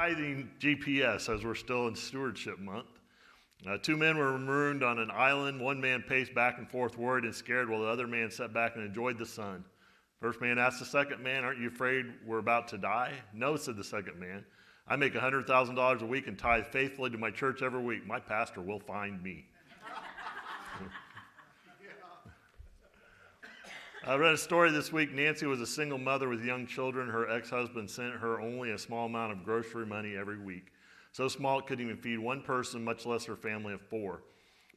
tithing GPS as we're still in Stewardship Month. Two men were marooned on an island. One man paced back and forth, worried and scared, while the other man sat back and enjoyed the sun. First man asked the second man, "Aren't you afraid we're about to die?" "No," said the second man. "I make $100,000 a week and tithe faithfully to my church every week. My pastor will find me." I read a story this week. Nancy was a single mother with young children. Her ex-husband sent her only a small amount of grocery money every week. So small it couldn't even feed one person, much less her family of four.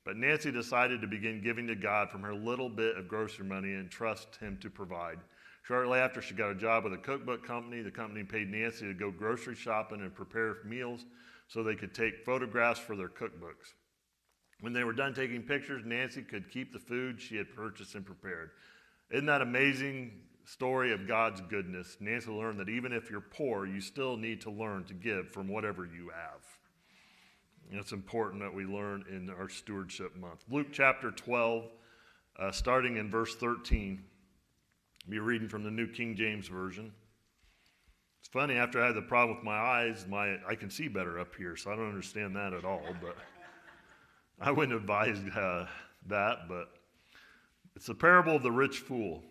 But Nancy decided to begin giving to God from her little bit of grocery money and trust him to provide. Shortly after, she got a job with a cookbook company. The company paid Nancy to go grocery shopping and prepare meals so they could take photographs for their cookbooks. When they were done taking pictures, Nancy could keep the food she had purchased and prepared. Isn't that amazing story of God's goodness? Nancy learned that even if you're poor, you still need to learn to give from whatever you have. And it's important that we learn in our Stewardship Month. Luke chapter 12, starting in verse 13. I'll be reading from the New King James Version. It's funny, after I had the problem with my eyes, I can see better up here, so I don't understand that at all. But I wouldn't advise that, but it's the parable of the rich fool.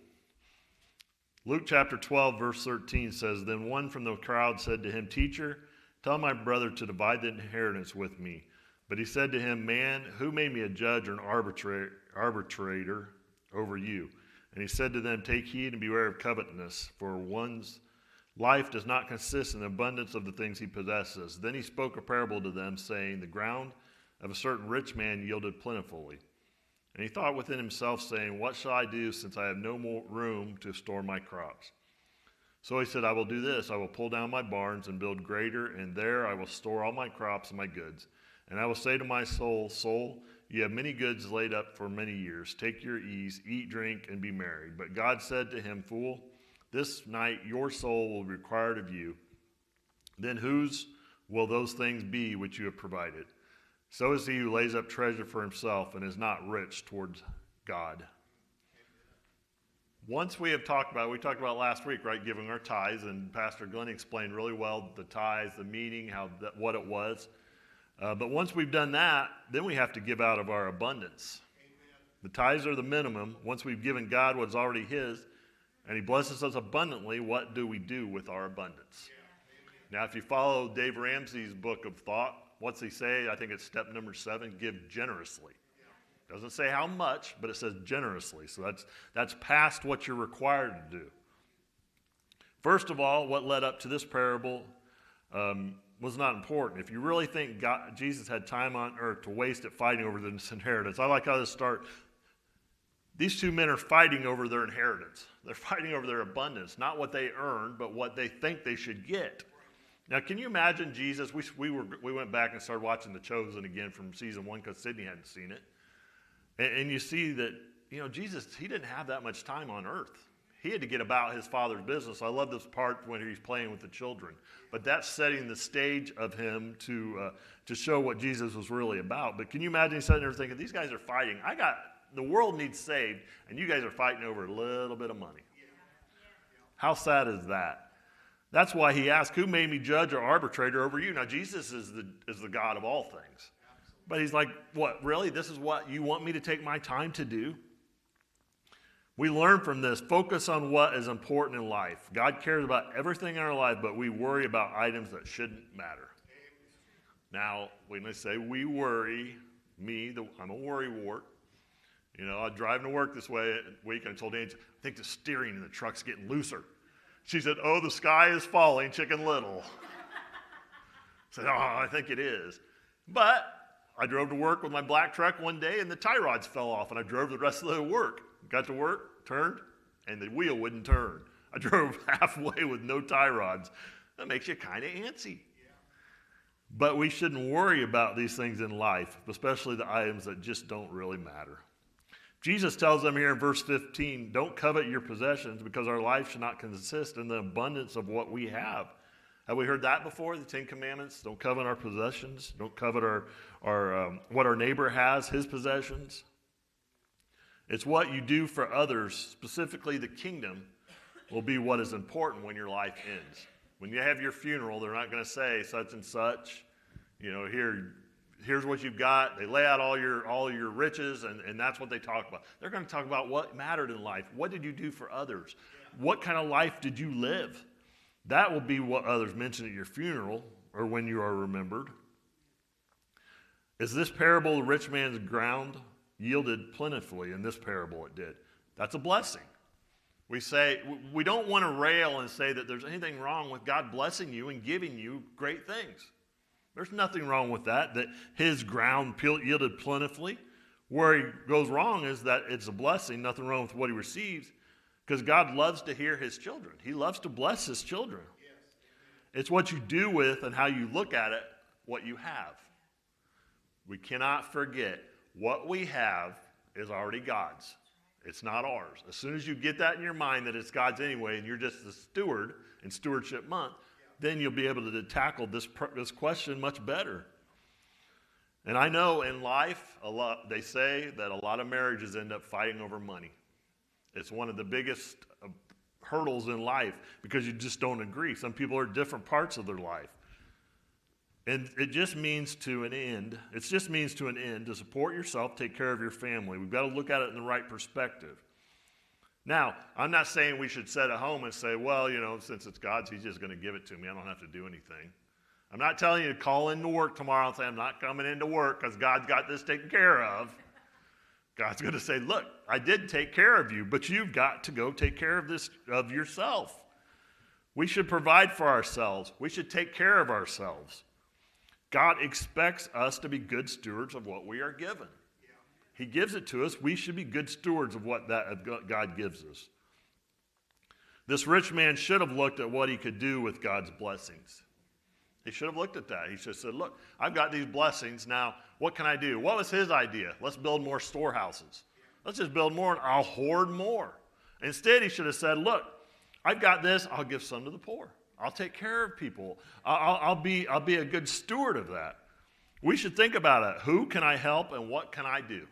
Luke chapter 12, verse 13 says, "Then one from the crowd said to him, 'Teacher, tell my brother to divide the inheritance with me.' But he said to him, 'Man, who made me a judge or an arbitrator over you?' And he said to them, 'Take heed and beware of covetousness, for one's life does not consist in the abundance of the things he possesses.' Then he spoke a parable to them, saying, 'The ground of a certain rich man yielded plentifully. And he thought within himself, saying, What shall I do, since I have no more room to store my crops? So he said, I will do this. I will pull down my barns and build greater, and there I will store all my crops and my goods. And I will say to my soul, Soul, you have many goods laid up for many years. Take your ease, eat, drink, and be merry.' But God said to him, Fool, this night your soul will be required of you. Then whose will those things be which you have provided? So is he who lays up treasure for himself and is not rich towards God." Once we talked about last week, right, giving our tithes, and Pastor Glenn explained really well the tithes, the meaning, what it was. But once we've done that, then we have to give out of our abundance. Amen. The tithes are the minimum. Once we've given God what's already his, and he blesses us abundantly, what do we do with our abundance? Yeah. Now, if you follow Dave Ramsey's book of thought, what's he say? I think it's step number 7, give generously. Yeah. Doesn't say how much, but it says generously. So that's past what you're required to do. First of all, what led up to this parable was not important. If you really think Jesus had time on earth to waste it fighting over this inheritance, I like how this starts. These two men are fighting over their inheritance. They're fighting over their abundance, not what they earned, but what they think they should get. Now, can you imagine Jesus? We went back and started watching The Chosen again from season 1 because Sydney hadn't seen it. And you see that, Jesus, he didn't have that much time on earth. He had to get about his Father's business. I love this part when he's playing with the children. But that's setting the stage of him to show what Jesus was really about. But can you imagine sitting there thinking, these guys are fighting. The world needs saved, and you guys are fighting over a little bit of money. How sad is that? That's why he asked, who made me judge or arbitrator over you? Now, Jesus is the God of all things. But he's like, what, really? This is what you want me to take my time to do? We learn from this, focus on what is important in life. God cares about everything in our life, but we worry about items that shouldn't matter. Now, when they say we worry, I'm a worry wart. I was driving to work this week, and I told Angie, I think the steering in the truck's getting looser. She said, oh, the sky is falling, Chicken Little. I said, oh, I think it is. But I drove to work with my black truck one day, and the tie rods fell off, and I drove the rest of the work. Got to work, turned, and the wheel wouldn't turn. I drove halfway with no tie rods. That makes you kind of antsy. Yeah. But we shouldn't worry about these things in life, especially the items that just don't really matter. Jesus tells them here in verse 15, don't covet your possessions because our life should not consist in the abundance of what we have. Have we heard that before, the 10 Commandments? Don't covet our possessions. Don't covet what our neighbor has, his possessions. It's what you do for others, specifically the kingdom, will be what is important when your life ends. When you have your funeral, they're not going to say such and such, here's what you've got. They lay out all your riches, and that's what they talk about. They're going to talk about what mattered in life. What did you do for others? What kind of life did you live? That will be what others mention at your funeral or when you are remembered. Is this parable the rich man's ground yielded plentifully? In this parable it did. That's a blessing. We don't want to rail and say that there's anything wrong with God blessing you and giving you great things. There's nothing wrong with that his ground yielded plentifully. Where he goes wrong is that it's a blessing, nothing wrong with what he receives, because God loves to hear his children. He loves to bless his children. Yes. It's what you do with and how you look at it, what you have. We cannot forget what we have is already God's. It's not ours. As soon as you get that in your mind that it's God's anyway and you're just the steward in Stewardship Month, then you'll be able to tackle this question much better. And I know in life, they say that a lot of marriages end up fighting over money. It's one of the biggest hurdles in life because you just don't agree. Some people are different parts of their life. And it just means to an end. It just means to an end to support yourself, take care of your family. We've got to look at it in the right perspective. Now, I'm not saying we should sit at home and say, well, since it's God's, he's just going to give it to me. I don't have to do anything. I'm not telling you to call into work tomorrow and say, I'm not coming into work because God's got this taken care of. God's going to say, look, I did take care of you, but you've got to go take care of this of yourself. We should provide for ourselves. We should take care of ourselves. God expects us to be good stewards of what we are given. He gives it to us. We should be good stewards of what God gives us. This rich man should have looked at what he could do with God's blessings. He should have looked at that. He should have said, look, I've got these blessings. Now, what can I do? What was his idea? Let's build more storehouses. Let's just build more and I'll hoard more. Instead, he should have said, look, I've got this. I'll give some to the poor. I'll take care of people. I'll be a good steward of that. We should think about it. Who can I help and what can I do?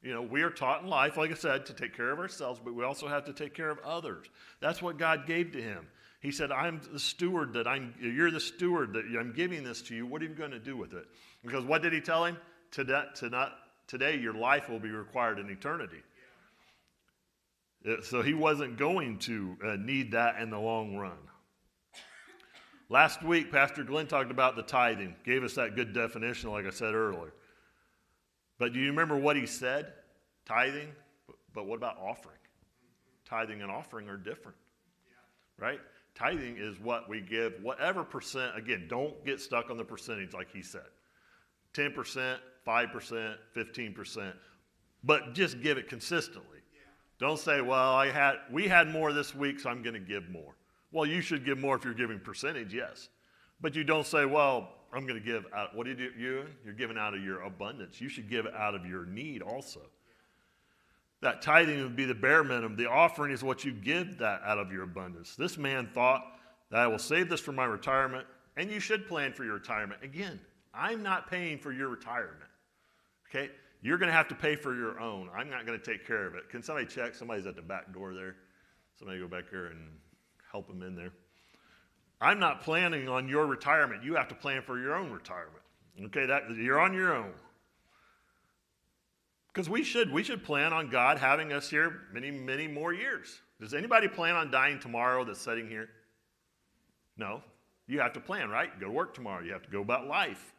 We are taught in life, like I said, to take care of ourselves, but we also have to take care of others. That's what God gave to him. He said, you're the steward that I'm giving this to you. What are you going to do with it? Because what did he tell him? Today your life will be required in eternity. So he wasn't going to need that in the long run. Last week, Pastor Glenn talked about the tithing, gave us that good definition, like I said earlier. But do you remember what he said? Tithing, but what about offering? Tithing and offering are different, right? Tithing is what we give, whatever percent. Again, don't get stuck on the percentage like he said. 10%, 5%, 15%. But just give it consistently. Don't say, well, we had more this week, so I'm going to give more. Well, you should give more if you're giving percentage, yes. But you don't say, well, I'm going to give out. What do you do? You're giving out of your abundance. You should give out of your need also. That tithing would be the bare minimum. The offering is what you give that out of your abundance. This man thought that I will save this for my retirement, and you should plan for your retirement. Again, I'm not paying for your retirement. Okay? You're going to have to pay for your own. I'm not going to take care of it. Can somebody check? Somebody's at the back door there. Somebody go back there and help them in there. I'm not planning on your retirement. You have to plan for your own retirement. Okay, you're on your own. Because we should plan on God having us here many, many more years. Does anybody plan on dying tomorrow that's sitting here? No. You have to plan, right? You go to work tomorrow. You have to go about life.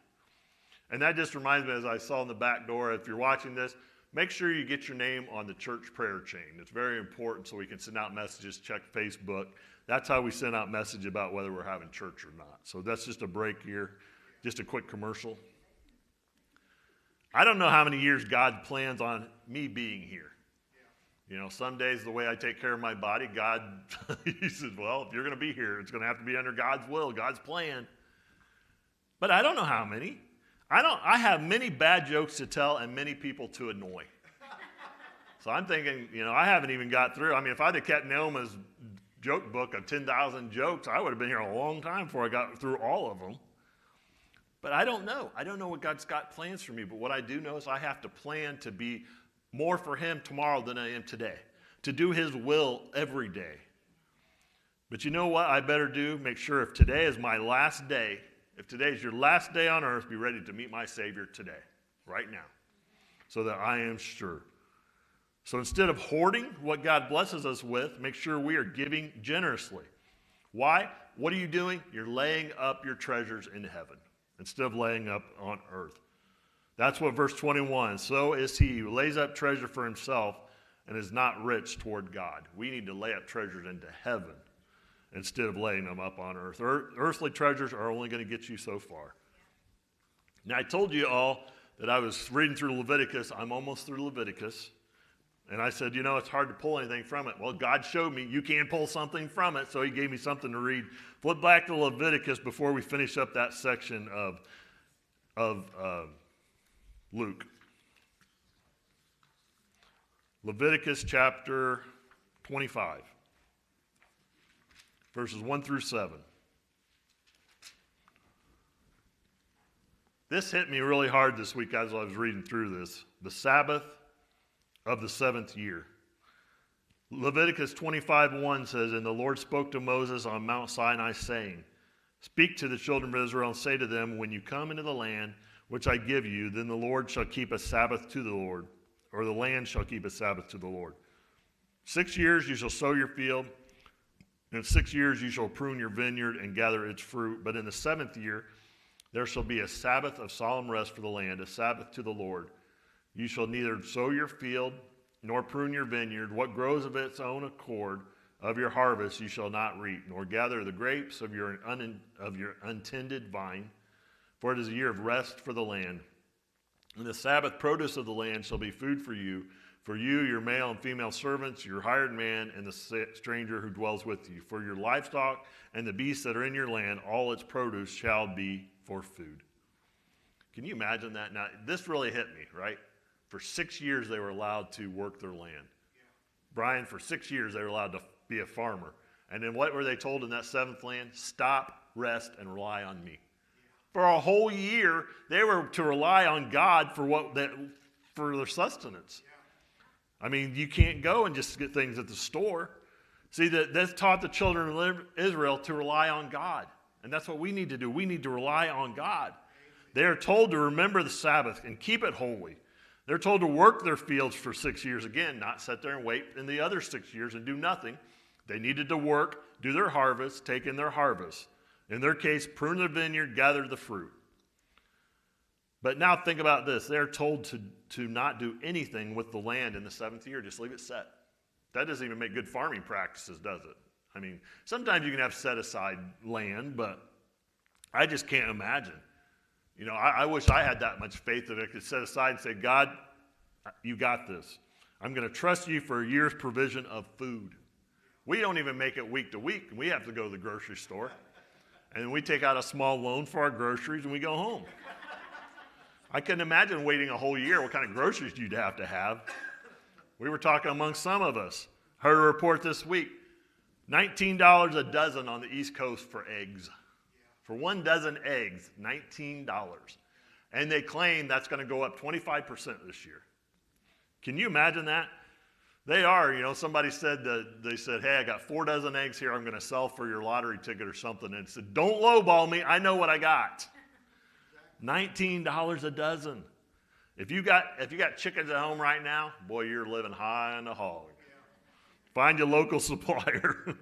And that just reminds me, as I saw in the back door, if you're watching this, make sure you get your name on the church prayer chain. It's very important so we can send out messages, check Facebook. That's how we send out message about whether we're having church or not. So that's just a break here, just a quick commercial. I don't know how many years God plans on me being here. Some days the way I take care of my body, God, he says, well, if you're going to be here, it's going to have to be under God's will, God's plan. But I don't know how many. I have many bad jokes to tell and many people to annoy. So I'm thinking, I haven't even got through. I mean, if I'd have kept Naoma's joke book of 10,000 jokes, I would have been here a long time before I got through all of them. But I don't know. I don't know what God's got plans for me. But what I do know is I have to plan to be more for him tomorrow than I am today. To do his will every day. But you know what I better do? Make sure if today is my last day, if today is your last day on earth, be ready to meet my Savior today, right now, so that I am sure. So instead of hoarding what God blesses us with, make sure we are giving generously. Why? What are you doing? You're laying up your treasures in heaven instead of laying up on earth. That's what verse 21, so is he who lays up treasure for himself and is not rich toward God. We need to lay up treasures into heaven instead of laying them up on earth. Earthly treasures are only going to get you so far. Now, I told you all that I was reading through Leviticus. I'm almost through Leviticus. And I said, it's hard to pull anything from it. Well, God showed me you can pull something from it, so he gave me something to read. Flip back to Leviticus before we finish up that section of Luke. Leviticus chapter 25. Verses 1 through 7. This hit me really hard this week as I was reading through this. The Sabbath of the 7th year. Leviticus 25:1 says, And the Lord spoke to Moses on Mount Sinai, saying, Speak to the children of Israel and say to them, When you come into the land which I give you, then the Lord shall keep a Sabbath to the Lord, or the land shall keep a Sabbath to the Lord. 6 years you shall sow your field, in 6 years you shall prune your vineyard and gather its fruit. But in the 7th year there shall be a Sabbath of solemn rest for the land, a Sabbath to the Lord. You shall neither sow your field nor prune your vineyard. What grows of its own accord of your harvest you shall not reap, nor gather the grapes of your untended vine. For it is a year of rest for the land. And the Sabbath produce of the land shall be food for you, your male and female servants, your hired man, and the stranger who dwells with you. For your livestock and the beasts that are in your land, all its produce shall be for food. Can you imagine that? Now, this really hit me, right? For 6 years, they were allowed to work their land. Yeah. Brian, for 6 years, they were allowed to be a farmer. And then what were they told in that 7th land? Stop, rest, and rely on me. Yeah. For a whole year, they were to rely on God for their sustenance. Yeah. I mean, you can't go and just get things at the store. See, that's taught the children of Israel to rely on God. And that's what we need to do. We need to rely on God. They are told to remember the Sabbath and keep it holy. They're told to work their fields for 6 years. Again, not sit there and wait in the other 6 years and do nothing. They needed to work, do their harvest, take in their harvest. In their case, prune the vineyard, gather the fruit. But now think about this. They're told to not do anything with the land in the 7th year. Just leave it set. That doesn't even make good farming practices, does it? I mean, sometimes you can have set-aside land, but I just can't imagine. I wish I had that much faith that I could set aside and say, God, you got this. I'm going to trust you for a year's provision of food. We don't even make it week to week. We have to go to the grocery store. And we take out a small loan for our groceries and we go home. I couldn't imagine waiting a whole year, what kind of groceries you'd have to have. We were talking among some of us. Heard a report this week. $19 a dozen on the East Coast for eggs. For 1 dozen eggs, $19. And they claim that's going to go up 25% this year. Can you imagine that? They are, somebody said they said, hey, I got 4 dozen eggs here I'm going to sell for your lottery ticket or something. And said, don't lowball me, I know what I got. $19 a dozen. If you got chickens at home right now, boy, you're living high on the hog. Find your local supplier.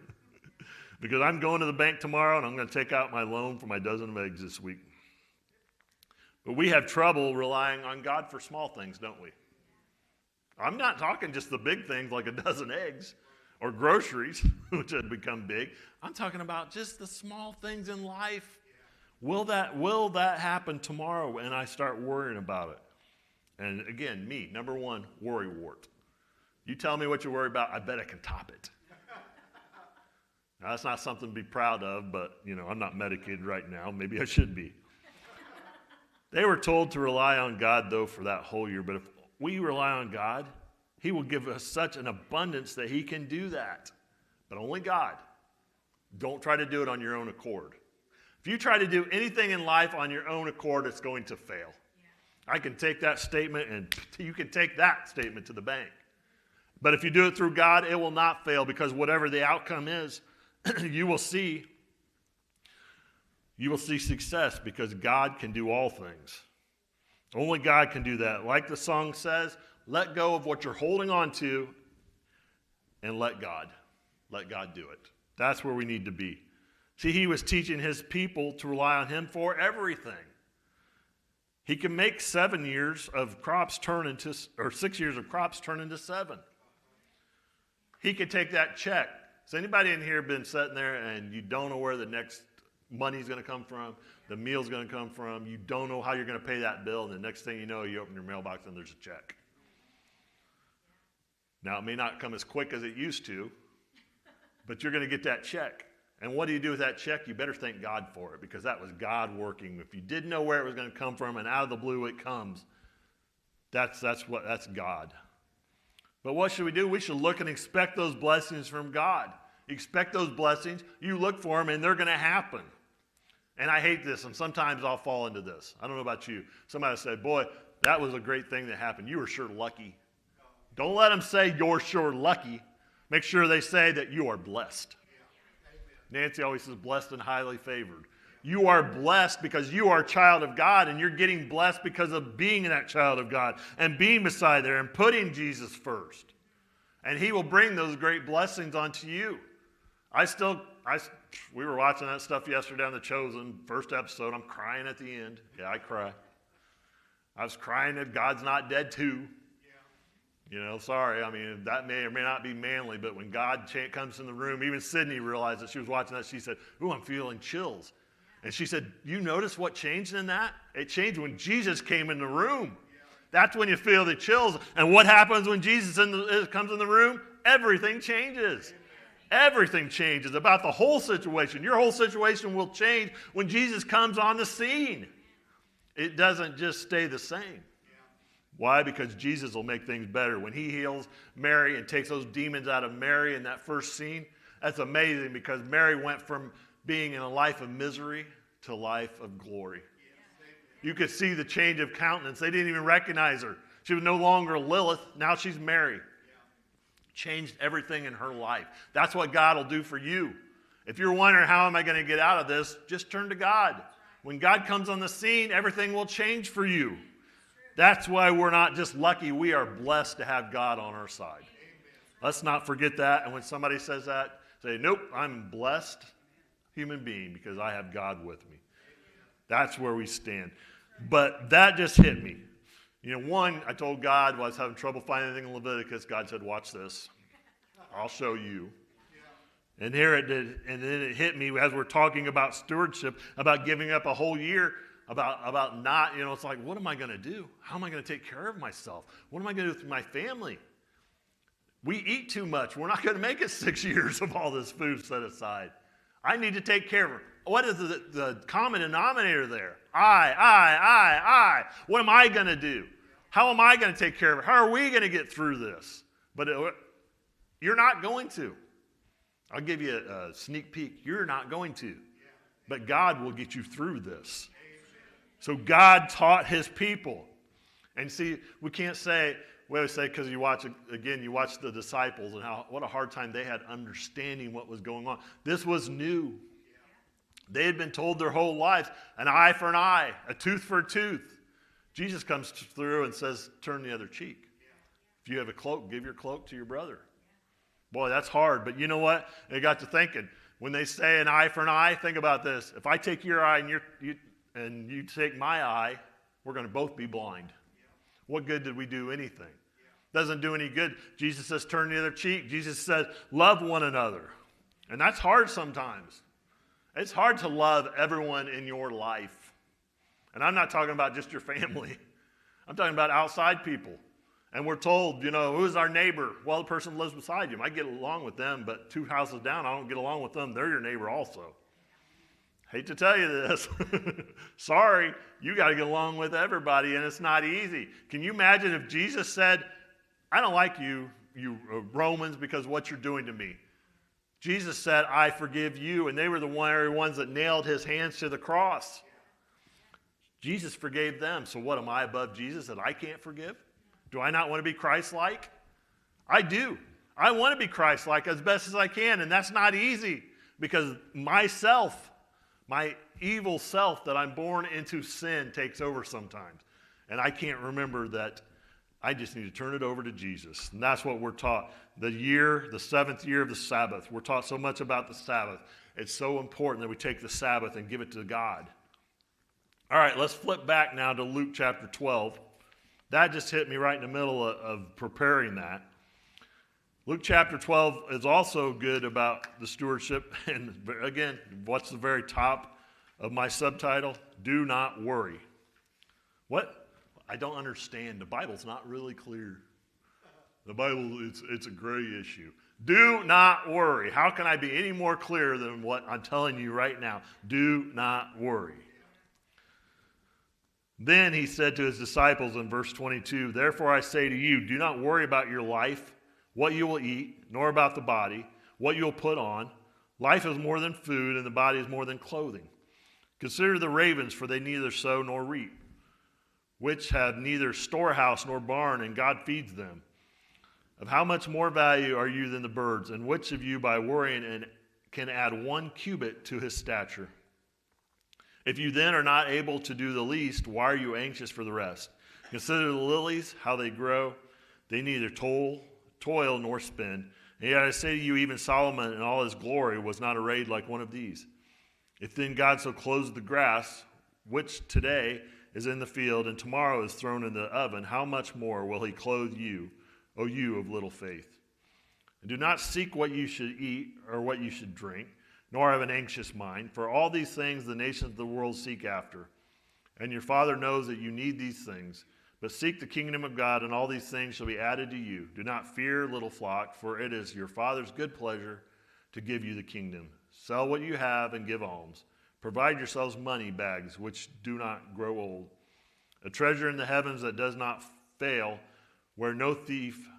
Because I'm going to the bank tomorrow and I'm going to take out my loan for my dozen of eggs this week. But we have trouble relying on God for small things, don't we? I'm not talking just the big things like a dozen eggs or groceries, which have become big. I'm talking about just the small things in life. Will that happen tomorrow and I start worrying about it? And again, me, number one, worry wart. You tell me what you worry about, I bet I can top it. Now, that's not something to be proud of, but, I'm not medicated right now. Maybe I should be. They were told to rely on God, though, for that whole year. But if we rely on God, he will give us such an abundance that he can do that. But only God. Don't try to do it on your own accord. If you try to do anything in life on your own accord, it's going to fail. Yeah. I can take that statement, and you can take that statement to the bank. But if you do it through God, it will not fail, because whatever the outcome is, you will see success because God can do all things. Only God can do that. Like the song says, let go of what you're holding on to and let God do it. That's where we need to be. See, he was teaching his people to rely on him for everything. He can make 6 years of crops turn into 7. He could take that check. Has anybody in here been sitting there and you don't know where the next money's going to come from, the meal's going to come from, you don't know how you're going to pay that bill, and the next thing you know, you open your mailbox and there's a check. Now, it may not come as quick as it used to, but you're going to get that check. And what do you do with that check? You better thank God for it, because that was God working. If you didn't know where it was going to come from and out of the blue it comes, that's God. But what should we do? We should look and expect those blessings from God. Expect those blessings. You look for them, and they're going to happen. And I hate this, and sometimes I'll fall into this. I don't know about you. Somebody said, boy, that was a great thing that happened. You were sure lucky. Don't let them say you're sure lucky. Make sure they say that you are blessed. Nancy always says blessed and highly favored. You are blessed because you are a child of God, and you're getting blessed because of being that child of God and being beside there and putting Jesus first. And he will bring those great blessings onto you. We were watching that stuff yesterday on The Chosen, first episode. I'm crying at the end. Yeah, I cry. I was crying that God's not dead too. Sorry. I mean, that may or may not be manly, but when God comes in the room, even Sydney realized that she was watching that. She said, ooh, I'm feeling chills. And she said, you notice what changed in that? It changed when Jesus came in the room. That's when you feel the chills. And what happens when Jesus comes in the room? Everything changes. Everything changes about the whole situation. Your whole situation will change when Jesus comes on the scene. It doesn't just stay the same. Why? Because Jesus will make things better. When he heals Mary and takes those demons out of Mary in that first scene, that's amazing, because Mary went from being in a life of misery to a life of glory. You could see the change of countenance. They didn't even recognize her. She was no longer Lilith. Now she's Mary. Changed everything in her life. That's what God will do for you. If you're wondering, how am I going to get out of this? Just turn to God. When God comes on the scene, everything will change for you. That's why we're not just lucky. We are blessed to have God on our side. Let's not forget that. And when somebody says that, say, nope, I'm a blessed human being because I have God with me. That's where we stand. But that just hit me. One, I told God when I was having trouble finding anything in Leviticus, God said, watch this. I'll show you. And here it did. And then it hit me as we're talking about stewardship, about giving up a whole year, about not, it's like, what am I going to do? How am I going to take care of myself? What am I going to do with my family? We eat too much. We're not going to make it 6 years of all this food set aside. I need to take care of her. What is the common denominator there? I. What am I going to do? How am I going to take care of her? How are we going to get through this? But you're not going to. I'll give you a sneak peek. You're not going to. But God will get you through this. So God taught his people. And see, we can't say, we always say, because you watch the disciples and what a hard time they had understanding what was going on. This was new. They had been told their whole lives, an eye for an eye, a tooth for a tooth. Jesus comes through and says, turn the other cheek. If you have a cloak, give your cloak to your brother. Boy, that's hard. But you know what? They got to thinking, when they say an eye for an eye, think about this. If I take your eye and you take my eye, we're going to both be blind. What good did we do anything? Doesn't do any good. Jesus says, turn the other cheek. Jesus says, love one another. And that's hard sometimes. It's hard to love everyone in your life. And I'm not talking about just your family. I'm talking about outside people. And we're told, who's our neighbor? Well, the person lives beside you. I get along with them, but 2 houses down, I don't get along with them. They're your neighbor also. Hate to tell you this. Sorry, you got to get along with everybody, and it's not easy. Can you imagine if Jesus said, I don't like you Romans, because of what you're doing to me. Jesus said, I forgive you, and they were the ones that nailed his hands to the cross. Jesus forgave them. So what, am I above Jesus that I can't forgive? Do I not want to be Christ-like? I do. I want to be Christ-like as best as I can, and that's not easy. Because myself, my evil self that I'm born into sin takes over sometimes. And I can't remember that I just need to turn it over to Jesus. And that's what we're taught. The 7th year of the Sabbath. We're taught so much about the Sabbath. It's so important that we take the Sabbath and give it to God. All right, let's flip back now to Luke chapter 12. That just hit me right in the middle of preparing that. Luke chapter 12 is also good about the stewardship. And again, what's the very top of my subtitle? Do not worry. What? I don't understand. The Bible's not really clear. The Bible, it's a gray issue. Do not worry. How can I be any more clear than what I'm telling you right now? Do not worry. Then he said to his disciples in verse 22, therefore I say to you, do not worry about your life, what you will eat, nor about the body, what you will put on. Life is more than food, and the body is more than clothing. Consider the ravens, for they neither sow nor reap, which have neither storehouse nor barn, and God feeds them. Of how much more value are you than the birds? And which of you by worrying can add 1 cubit to his stature? If you then are not able to do the least, why are you anxious for the rest? Consider the lilies, how they grow. They neither toil nor spin. And yet I say to you, even Solomon in all his glory was not arrayed like one of these. If then God so clothes the grass, which today is in the field and tomorrow is thrown in the oven, how much more will he clothe you, O you of little faith? And do not seek what you should eat or what you should drink, nor have an anxious mind, for all these things the nations of the world seek after. And your Father knows that you need these things. But seek the kingdom of God, and all these things shall be added to you. Do not fear, little flock, for it is your Father's good pleasure to give you the kingdom. Sell what you have and give alms. Provide yourselves money bags which do not grow old, a treasure in the heavens that does not fail, where no thief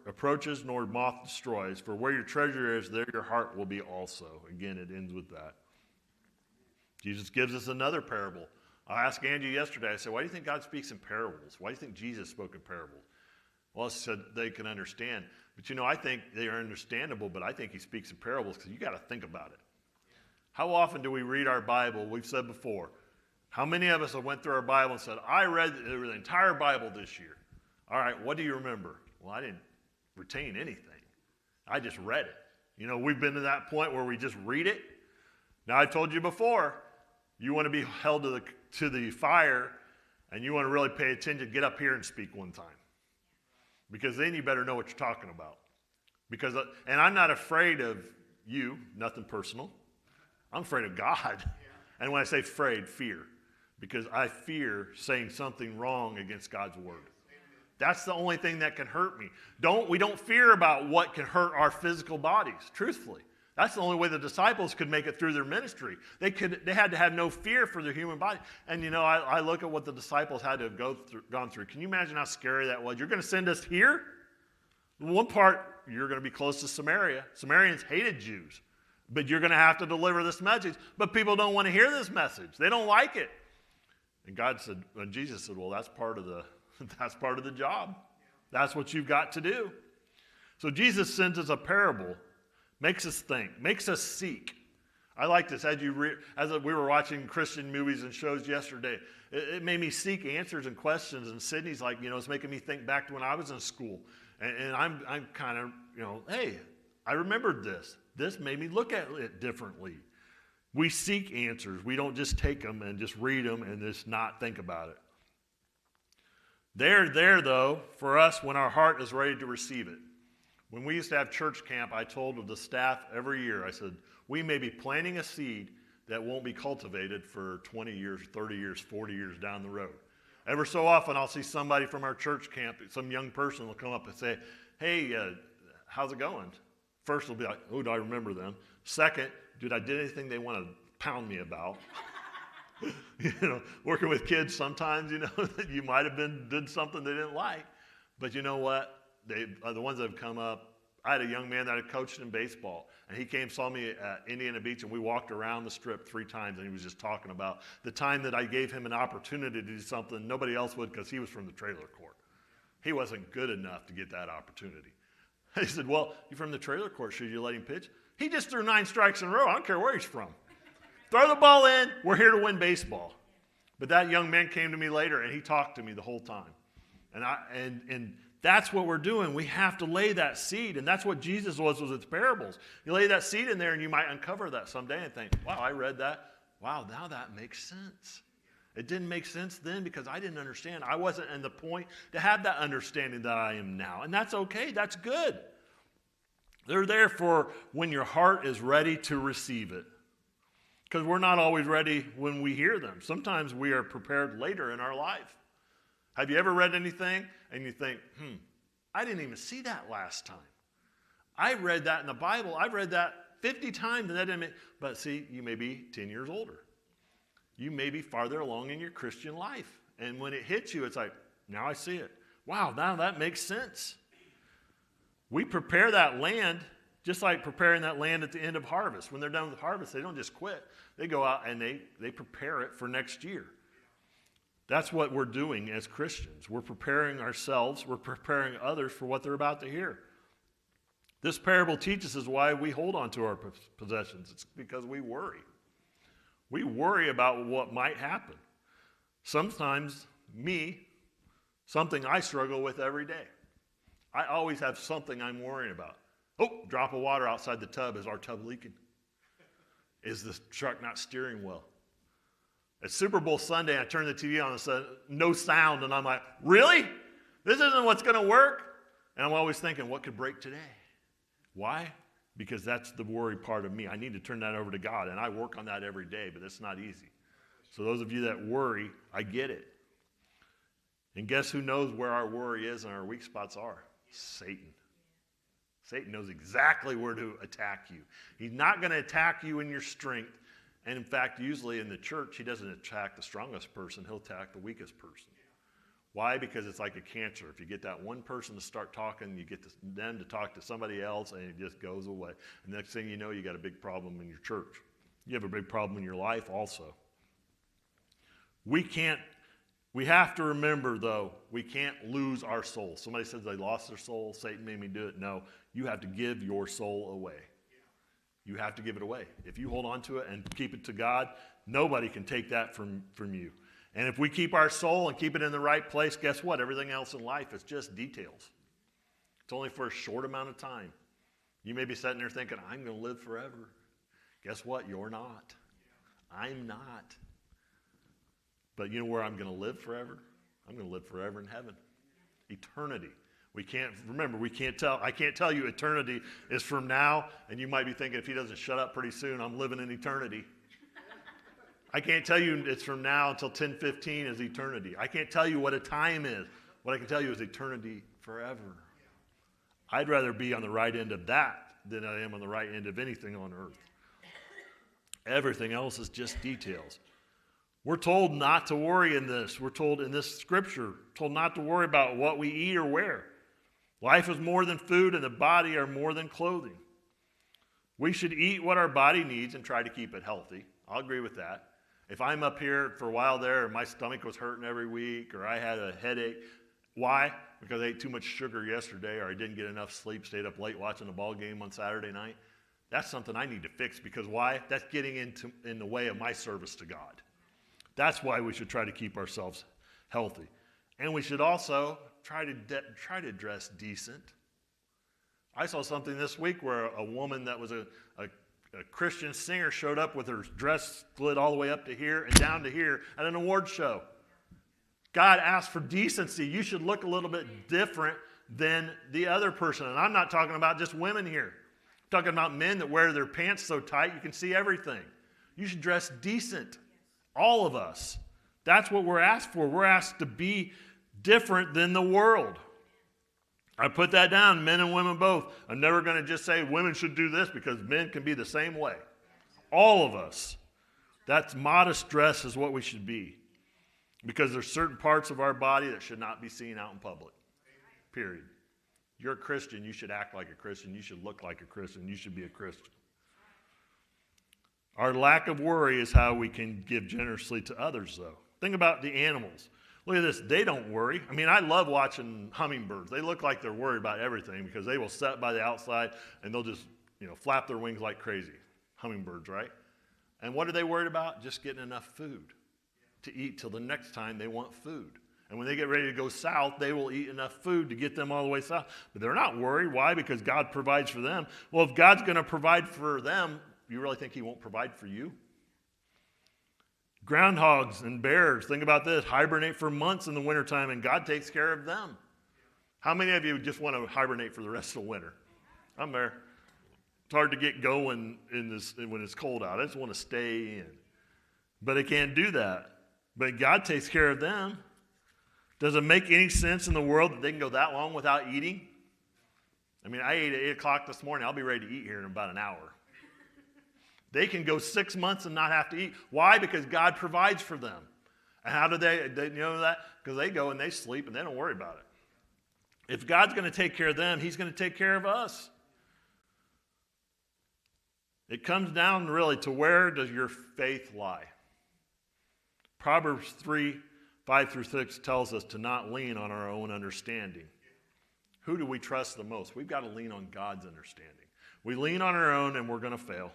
approaches nor moth destroys. For where your treasure is, there your heart will be also. Again, it ends with that. Jesus gives us another parable. I asked Angie yesterday, I said, why do you think God speaks in parables? Why do you think Jesus spoke in parables? Well, I said they can understand. But I think they are understandable, but I think he speaks in parables because you got to think about it. How often do we read our Bible? We've said before, how many of us have went through our Bible and said, I read the entire Bible this year. All right, what do you remember? Well, I didn't retain anything. I just read it. We've been to that point where we just read it. Now, I told you before, you want to be held to the fire and you want to really pay attention, get up here and speak one time. Because then you better know what you're talking about. And I'm not afraid of you, nothing personal. I'm afraid of God. And when I say afraid, fear. Because I fear saying something wrong against God's word. That's the only thing that can hurt me. We don't fear about what can hurt our physical bodies, truthfully. That's the only way the disciples could make it through their ministry. They had to have no fear for their human body. And I look at what the disciples had to have gone through. Can you imagine how scary that was? You're going to send us here? In one part, you're going to be close to Samaria. Samaritans hated Jews. But you're going to have to deliver this message. But people don't want to hear this message. They don't like it. And Jesus said, well, that's part of the job. That's what you've got to do. So Jesus sends us a parable. Makes us think, makes us seek. I like this. As we were watching Christian movies and shows yesterday, it made me seek answers and questions. And Sydney's like, it's making me think back to when I was in school. And I'm kind of, hey, I remembered this. This made me look at it differently. We seek answers. We don't just take them and just read them and just not think about it. They're there, though, for us when our heart is ready to receive it. When we used to have church camp, I told the staff every year, I said, we may be planting a seed that won't be cultivated for 20 years, 30 years, 40 years down the road. Ever so often, I'll see somebody from our church camp, some young person will come up and say, hey, how's it going? First, they'll be like, oh, do I remember them? Second, dude, I did anything they want to pound me about. Working with kids sometimes, you might have did something they didn't like. But you know what? They are the ones that have come up. I had a young man that I coached in baseball, and he came, saw me at Indiana Beach, and we walked around the strip 3 times, and he was just talking about the time that I gave him an opportunity to do something nobody else would because he was from the trailer court. He wasn't good enough to get that opportunity. He said, well, you're from the trailer court. Should you let him pitch? He just threw 9 strikes in a row. I don't care where he's from. Throw the ball in. We're here to win baseball. But that young man came to me later, and he talked to me the whole time. And that's what we're doing. We have to lay that seed, and that's what Jesus was with the parables. You lay that seed in there, and you might uncover that someday and think, wow, I read that. Wow, now that makes sense. It didn't make sense then because I didn't understand. I wasn't in the point to have that understanding that I am now. And that's okay. That's good. They're there for when your heart is ready to receive it. Because we're not always ready when we hear them. Sometimes we are prepared later in our life. Have you ever read anything and you think, I didn't even see that last time. I read that in the Bible. I've read that 50 times and that didn't make, but see, you may be 10 years older. You may be farther along in your Christian life. And when it hits you, it's like, now I see it. Wow, now that makes sense. We prepare that land just like preparing that land at the end of harvest. When they're done with harvest, they don't just quit. They go out and they prepare it for next year. That's what we're doing as Christians. We're preparing ourselves. We're preparing others for what they're about to hear. This parable teaches us why we hold on to our possessions. It's because we worry. We worry about what might happen. Sometimes something I struggle with every day. I always have something I'm worrying about. Oh, drop of water outside the tub. Is our tub leaking? Is the truck not steering well? It's Super Bowl Sunday, I turn the TV on and said, no sound, and I'm like, really? This isn't what's going to work? And I'm always thinking, what could break today? Why? Because that's the worry part of me. I need to turn that over to God, and I work on that every day, but it's not easy. So those of you that worry, I get it. And guess who knows where our worry is and our weak spots are? Satan. Satan knows exactly where to attack you. He's not going to attack you in your strength. And in fact, usually in the church, he doesn't attack the strongest person. He'll attack the weakest person. Why? Because it's like a cancer. If you get that one person to start talking, you get them to talk to somebody else, and it just goes away. And next thing you know, you got a big problem in your church. You have a big problem in your life also. We have to remember, though, we can't lose our soul. Somebody says they lost their soul. Satan made me do it. No, you have to give your soul away. You have to give it away. If you hold on to it and keep it to God, nobody can take that from you. And if we keep our soul and keep it in the right place, guess what? Everything else in life is just details. It's only for a short amount of time. You may be sitting there thinking, I'm going to live forever. Guess what? You're not. I'm not. But you know where I'm going to live forever? I'm going to live forever in heaven. Eternity. I can't tell you eternity is from now, and you might be thinking if he doesn't shut up pretty soon, I'm living in eternity. I can't tell you it's from now until 10:15 is eternity. I can't tell you what a time is. What I can tell you is eternity forever. I'd rather be on the right end of that than I am on the right end of anything on earth. Everything else is just details. We're told not to worry in this. We're told in this scripture, told not to worry about what we eat or wear. Life is more than food, and the body are more than clothing. We should eat what our body needs and try to keep it healthy. I'll agree with that. If I'm up here for a while there and my stomach was hurting every week or I had a headache, why? Because I ate too much sugar yesterday or I didn't get enough sleep, stayed up late watching the ball game on Saturday night. That's something I need to fix because why? That's getting in the way of my service to God. That's why we should try to keep ourselves healthy. And we should also try to dress decent. I saw something this week where a woman that was a Christian singer showed up with her dress split all the way up to here and down to here at an award show. God asked for decency. You should look a little bit different than the other person. And I'm not talking about just women here. I'm talking about men that wear their pants so tight you can see everything. You should dress decent. All of us. That's what we're asked for. We're asked to be different than the world. I put that down, men and women both. I'm never going to just say women should do this because men can be the same way. All of us. That's modest dress is what we should be. Because there's certain parts of our body that should not be seen out in public. Period. You're a Christian, you should act like a Christian. You should look like a Christian. You should be a Christian. Our lack of worry is how we can give generously to others, though. Think about the animals. Look at this. They don't worry. I mean, I love watching hummingbirds. They look like they're worried about everything because they will sit by the outside and they'll just flap their wings like crazy. Hummingbirds, right? And what are they worried about? Just getting enough food to eat till the next time they want food. And when they get ready to go south, they will eat enough food to get them all the way south. But they're not worried. Why? Because God provides for them. Well, if God's going to provide for them, you really think he won't provide for you? Groundhogs and bears, think about this, hibernate for months in the wintertime, and God takes care of them. How many of you just want to hibernate for the rest of the winter? I'm there. It's hard to get going when it's cold out. I just want to stay in. But I can't do that. But God takes care of them. Does it make any sense in the world that they can go that long without eating? I mean, I ate at 8 o'clock this morning. I'll be ready to eat here in about an hour. They can go 6 months and not have to eat. Why? Because God provides for them. And how do they know that? Because they go and they sleep and they don't worry about it. If God's going to take care of them, he's going to take care of us. It comes down really to, where does your faith lie? Proverbs 3:5-6 tells us to not lean on our own understanding. Who do we trust the most? We've got to lean on God's understanding. We lean on our own and we're going to fail.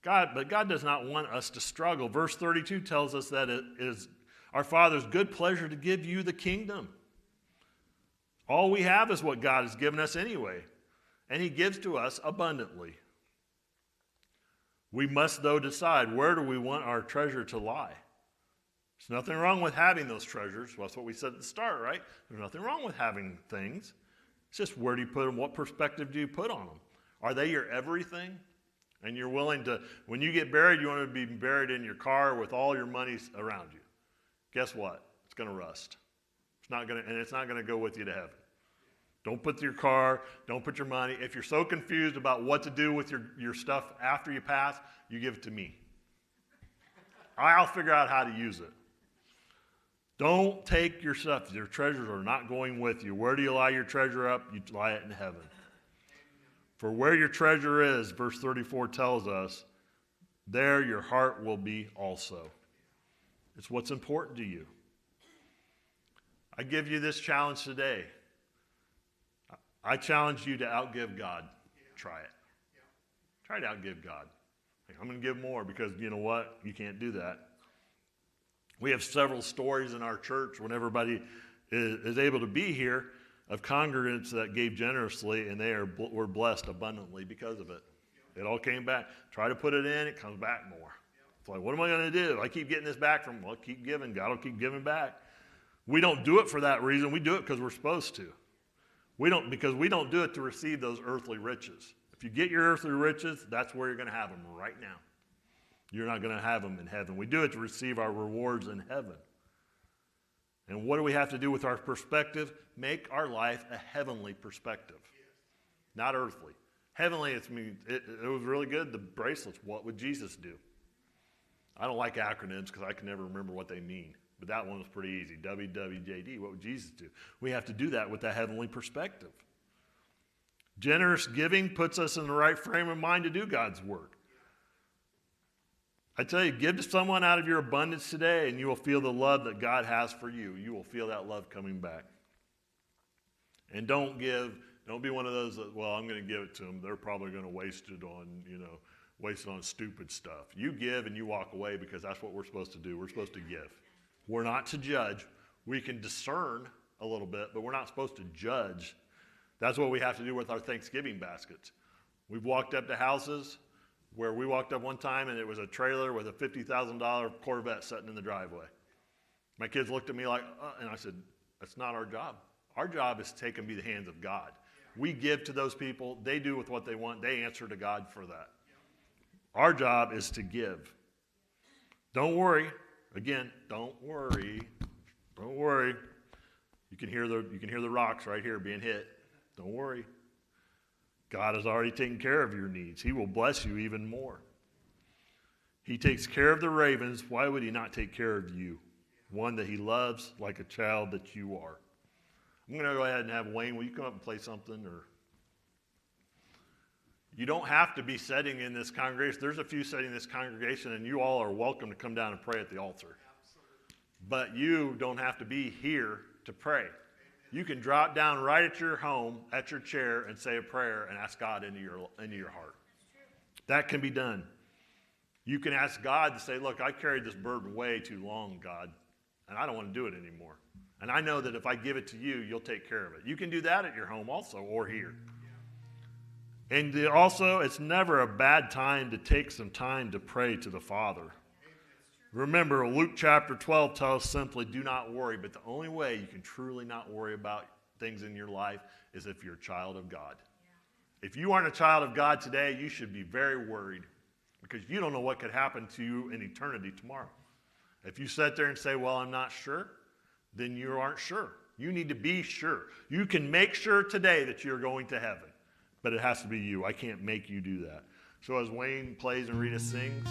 But God does not want us to struggle. Verse 32 tells us that it is our Father's good pleasure to give you the kingdom. All we have is what God has given us anyway, and he gives to us abundantly. We must, though, decide, where do we want our treasure to lie? There's nothing wrong with having those treasures. Well, that's what we said at the start, right? There's nothing wrong with having things. It's just, where do you put them? What perspective do you put on them? Are they your everything? And you're willing to, when you get buried, you want to be buried in your car with all your money around you. Guess what? It's going to rust. It's not going to go with you to heaven. Don't put your car, don't put your money. If you're so confused about what to do with your stuff after you pass, you give it to me. I'll figure out how to use it. Don't take your stuff. Your treasures are not going with you. Where do you lie your treasure up? You lie it in heaven. For where your treasure is, verse 34 tells us, there your heart will be also. It's what's important to you. I give you this challenge today. I challenge you to outgive God. Try it. Try to outgive God. I'm going to give more, because you know what? You can't do that. We have several stories in our church when everybody is able to be here of congregants that gave generously, and they were blessed abundantly because of it. It all came back. Try to put it in, it comes back more. It's like, what am I going to do? I keep getting this back from, well, keep giving. God will keep giving back. We don't do it for that reason. We do it because we're supposed to. Because we don't do it to receive those earthly riches. If you get your earthly riches, that's where you're going to have them right now. You're not going to have them in heaven. We do it to receive our rewards in heaven. And what do we have to do with our perspective? Make our life a heavenly perspective, not earthly. Heavenly, it was really good. The bracelets, what would Jesus do? I don't like acronyms because I can never remember what they mean. But that one was pretty easy. WWJD, what would Jesus do? We have to do that with a heavenly perspective. Generous giving puts us in the right frame of mind to do God's work. I tell you, give to someone out of your abundance today, and you will feel the love that God has for you. You will feel that love coming back. And don't be one of those that, well, I'm going to give it to them. They're probably going to waste it on stupid stuff. You give and you walk away, because that's what we're supposed to do. We're supposed to give. We're not to judge. We can discern a little bit, but we're not supposed to judge. That's what we have to do with our Thanksgiving baskets. We've walked up to houses where we walked up one time and it was a trailer with a $50,000 Corvette sitting in the driveway. My kids looked at me like, and I said, that's not our job. Our job is to take and be the hands of God. We give to those people. They do with what they want. They answer to God for that. Our job is to give. Don't worry. Again, don't worry. Don't worry. You can hear the rocks right here being hit. Don't worry. God has already taken care of your needs. He will bless you even more. He takes care of the ravens. Why would he not take care of you? One that he loves like a child that you are. I'm going to go ahead and have Wayne, will you come up and play something? Or you don't have to be sitting in this congregation. There's a few sitting in this congregation, and you all are welcome to come down and pray at the altar. Absolutely. But you don't have to be here to pray. You can drop down right at your home, at your chair, and say a prayer and ask God into your heart. That can be done. You can ask God to say, look, I carried this burden way too long, God, and I don't want to do it anymore. And I know that if I give it to you, you'll take care of it. You can do that at your home also, or here. And also, it's never a bad time to take some time to pray to the Father. Remember, Luke chapter 12 tells us simply, do not worry. But the only way you can truly not worry about things in your life is if you're a child of God. If you aren't a child of God today, you should be very worried because you don't know what could happen to you in eternity tomorrow. If you sit there and say, well, I'm not sure, then you aren't sure. You need to be sure. You can make sure today that you're going to heaven, but it has to be you. I can't make you do that. So as Wayne plays and Rita sings,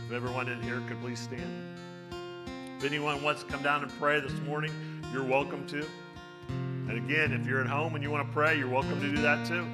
if everyone in here could please stand. If anyone wants to come down and pray this morning, you're welcome to. And again, if you're at home and you want to pray, you're welcome to do that too.